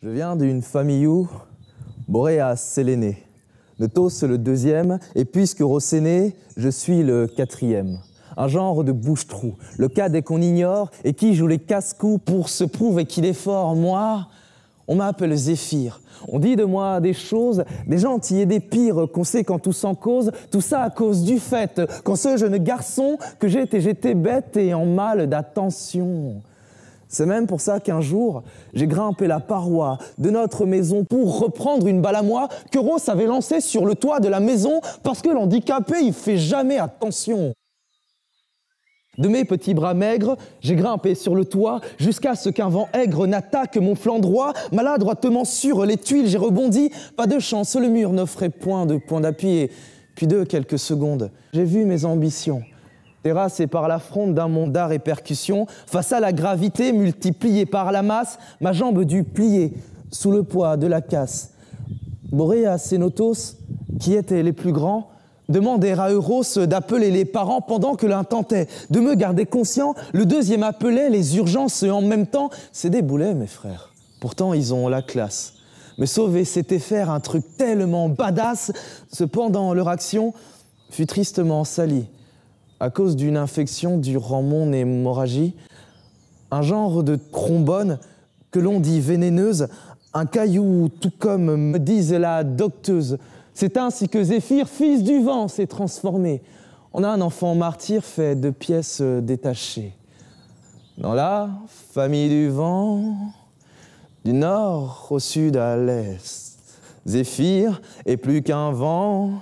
Je viens d'une famille où Boréas c'est l'aîné, Notos le deuxième, et puisque Roséné, je suis le quatrième. Un genre de bouche-trou, le cadet qu'on ignore et qui joue les casse-coups pour se prouver qu'il est fort. Moi, on m'appelle Zéphyr. On dit de moi des choses, des gentils et des pires, qu'on sait quand tout s'en cause, tout ça à cause du fait qu'en ce jeune garçon que j'étais bête et en mal d'attention. C'est même pour ça qu'un jour, j'ai grimpé la paroi de notre maison pour reprendre une balle à moi que Rose avait lancée sur le toit de la maison parce que l'handicapé, il fait jamais attention. De mes petits bras maigres, j'ai grimpé sur le toit jusqu'à ce qu'un vent aigre n'attaque mon flanc droit. Maladroitement sur les tuiles, j'ai rebondi. Pas de chance, le mur n'offrait point de point d'appui. Et puis de quelques secondes, j'ai vu mes ambitions terrassées par la fronde d'un monde à répercussions. Face à la gravité multipliée par la masse, ma jambe dut plier sous le poids de la casse. Boréas et Notos, qui étaient les plus grands, demandèrent à Euros d'appeler les parents pendant que l'un tentait de me garder conscient. Le deuxième appelait les urgences en même temps. C'est des boulets, mes frères. Pourtant, ils ont la classe. Me sauver, c'était faire un truc tellement badass. Cependant, leur action fut tristement salie à cause d'une infection durant mon hémorragie. Un genre de trombone que l'on dit vénéneuse. Un caillou, tout comme me disait la docteuse. C'est ainsi que Zéphyr, fils du vent, s'est transformé en un enfant martyr fait de pièces détachées. Dans la famille du vent, du nord au sud à l'est, Zéphyr est plus qu'un vent,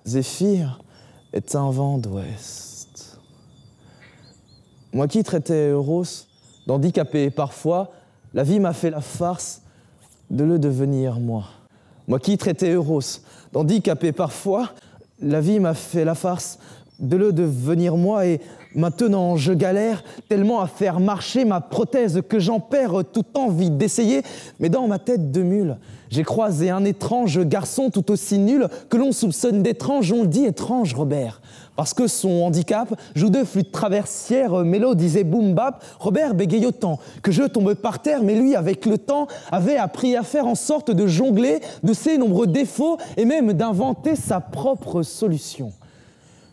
Zéphyr est un vent d'ouest. Moi qui traitais Euros d'handicapé parfois, la vie m'a fait la farce de le devenir moi. Moi qui traitais Euros d'handicapé parfois, la vie m'a fait la farce de le devenir moi et maintenant je galère tellement à faire marcher ma prothèse que j'en perds toute envie d'essayer. Mais dans ma tête de mule, j'ai croisé un étrange garçon tout aussi nul que l'on soupçonne d'étrange. On dit étrange, Robert, parce que son handicap joue de flûte traversière, mélodisait boom bap. Robert bégayait autant que je tombe par terre, mais lui, avec le temps, avait appris à faire en sorte de jongler de ses nombreux défauts et même d'inventer sa propre solution.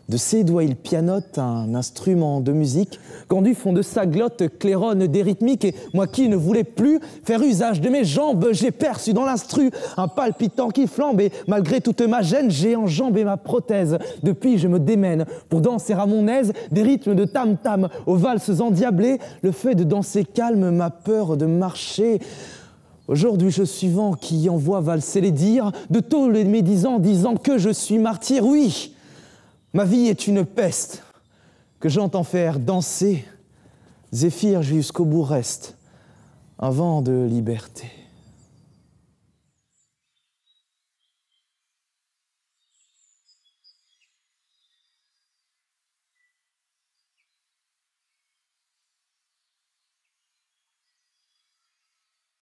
De ses doigts, il pianote un instrument de musique, quand du fond de sa glotte claironne des rythmiques. Et moi qui ne voulais plus faire usage de mes jambes, j'ai perçu dans l'instru un palpitant qui flambe. Et malgré toute ma gêne, j'ai enjambé ma prothèse. Depuis, je me démène pour danser à mon aise des rythmes de tam-tam aux valses endiablées. Le fait de danser calme m'a peur de marcher. Aujourd'hui, je suis vent qui envoie valser les dires de tous les médisants disant que je suis martyr. Oui, ma vie est une peste que j'entends faire danser. Zéphyr jusqu'au bout reste un vent de liberté.